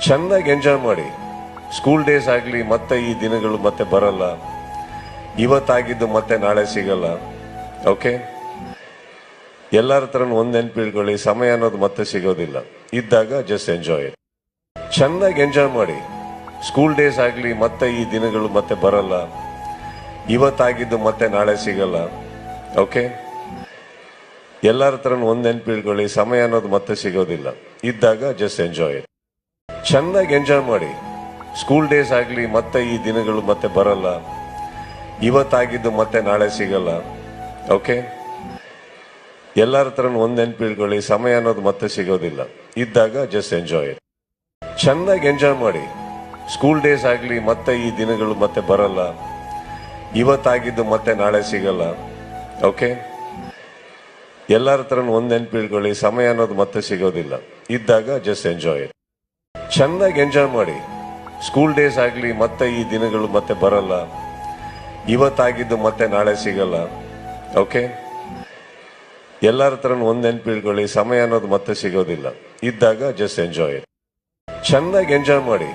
ಚೆನ್ನಾಗಿ ಎಂಜಾಯ್ ಮಾಡಿ. School days ಆಗಲಿ ಮತ್ತೆ ಈ ದಿನಗಳು ಮತ್ತೆ ಬರಲ್ಲ. ಇವತ್ತಾಗಿದ್ದು ಮತ್ತೆ ನಾಳೆ ಸಿಗಲ್ಲ. ಓಕೆ, ಎಲ್ಲರ ಹತ್ರನೂ ಒಂದು ನೆನಪಿಟ್ಕೊಳ್ಳಿ, ಸಮಯ ಅನ್ನೋದು ಮತ್ತೆ ಸಿಗೋದಿಲ್ಲ. ಇದ್ದಾಗ ಜಸ್ಟ್ ಎಂಜಾಯ್ ಇಟ್. ಚೆನ್ನಾಗಿ ಎಂಜಾಯ್ ಮಾಡಿ. ಸ್ಕೂಲ್ ಡೇಸ್ ಆಗಲಿ ಮತ್ತೆ ಈ ದಿನಗಳು ಮತ್ತೆ ಬರಲ್ಲ. ಇವತ್ತಾಗಿದ್ದು ಮತ್ತೆ ನಾಳೆ ಸಿಗಲ್ಲ. ಓಕೆ, ಎಲ್ಲರ ಹತ್ರನೂ ಒಂದು ನೆನಪಿಟ್ಕೊಳ್ಳಿ, ಸಮಯ ಅನ್ನೋದು ಮತ್ತೆ ಸಿಗೋದಿಲ್ಲ. ಇದ್ದಾಗ ಜಸ್ಟ್ ಎಂಜಾಯ್ ಇಟ್. ಚೆನ್ನಾಗಿ ಎಂಜಾಯ್ ಮಾಡಿ. ಸ್ಕೂಲ್ ಡೇಸ್ ಆಗಲಿ ಮತ್ತೆ ಈ ದಿನಗಳು ಮತ್ತೆ ಬರಲ್ಲ. ಇವತ್ತಾಗಿದ್ದು ಮತ್ತೆ ನಾಳೆ ಸಿಗಲ್ಲ. ಓಕೆ, ಎಲ್ಲರ ಹತ್ರನೂ ಒಂದು ನೆನಪಿಟ್ಕೊಳ್ಳಿ, ಸಮಯ ಅನ್ನೋದು ಮತ್ತೆ ಸಿಗೋದಿಲ್ಲ. ಇದ್ದಾಗ ಜಸ್ಟ್ ಎಂಜಾಯ್ ಇಟ್. ಚೆನ್ನಾಗಿ ಎಂಜಾಯ್ ಮಾಡಿ. ಸ್ಕೂಲ್ ಡೇಸ್ ಆಗಲಿ ಮತ್ತೆ ಈ ದಿನಗಳು ಮತ್ತೆ ಬರಲ್ಲ. ಇವತ್ತಾಗಿದ್ದು ಮತ್ತೆ ನಾಳೆ ಸಿಗಲ್ಲ. ಓಕೆ, ಎಲ್ಲರ ಹತ್ರನೂ ಒಂದು ನೆನಪಿಟ್ಕೊಳ್ಳಿ, ಸಮಯ ಅನ್ನೋದು ಮತ್ತೆ ಸಿಗೋದಿಲ್ಲ. ಇದ್ದಾಗ ಜಸ್ಟ್ ಎಂಜಾಯ್ ಇಟ್. ಚೆನ್ನಾಗಿ ಎಂಜಾಯ್ ಮಾಡಿ. ಸ್ಕೂಲ್ ಡೇಸ್ ಆಗಲಿ ಮತ್ತೆ ಈ ದಿನಗಳು ಮತ್ತೆ ಬರಲ್ಲ. ಇವತ್ತಾಗಿದ್ದು ಮತ್ತೆ ನಾಳೆ ಸಿಗಲ್ಲ. ಓಕೆ, ಎಲ್ಲರ ಹತ್ರನೂ ಒಂದು ನೆನಪಿಟ್ಕೊಳ್ಳಿ, ಸಮಯ ಅನ್ನೋದು ಮತ್ತೆ ಸಿಗೋದಿಲ್ಲ. ಇದ್ದಾಗ ಜಸ್ಟ್ ಎಂಜಾಯ್ ಇಟ್. ಚೆನ್ನಾಗಿ ಎಂಜಾಯ್ ಮಾಡಿ.